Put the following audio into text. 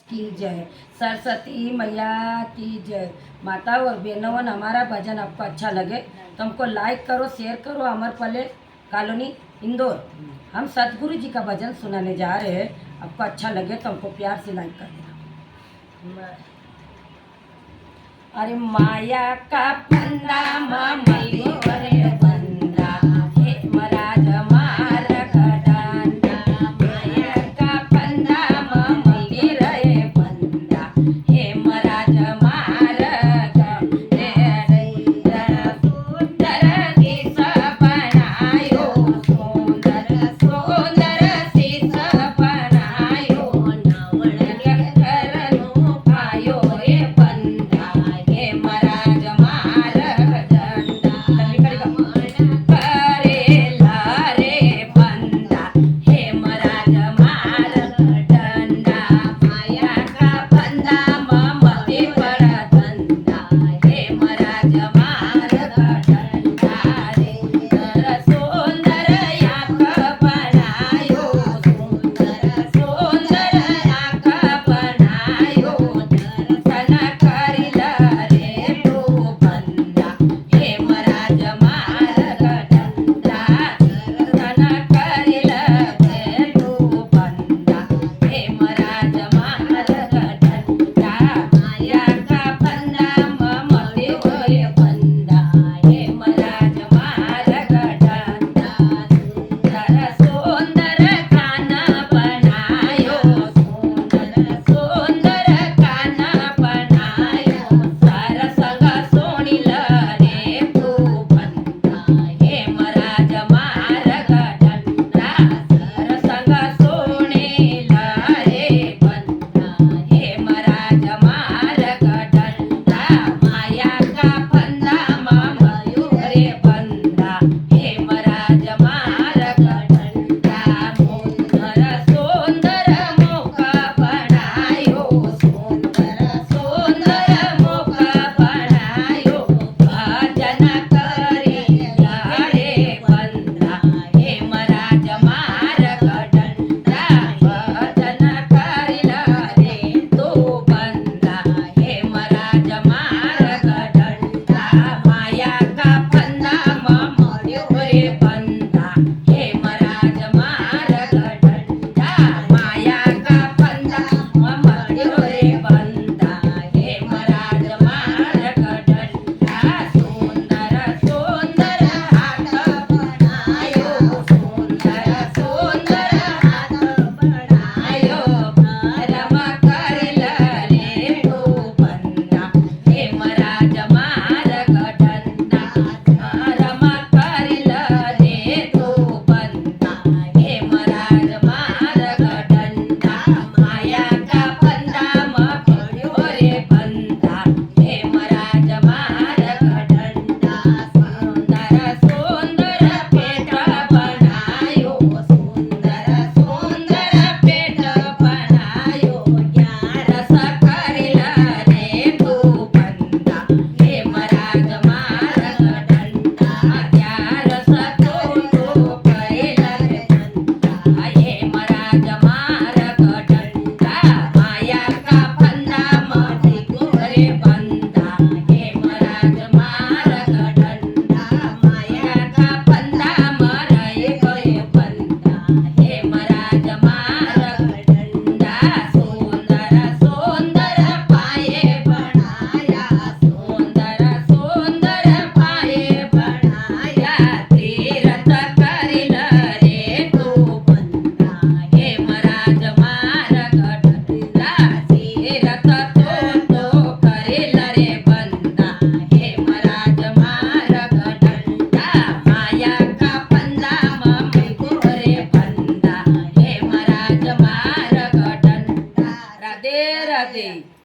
की जय, सरस्वती मैया की जय। माता और बहनों, हमारा भजन आपको अच्छा लगे तो हमको लाइक करो, शेयर करो। अमर पैलेस कॉलोनी इंदौर, हम सतगुरु जी का भजन सुनाने जा रहे हैं। आपको अच्छा लगे तो हमको प्यार से लाइक कर देना। अरे माया का फंदा मामली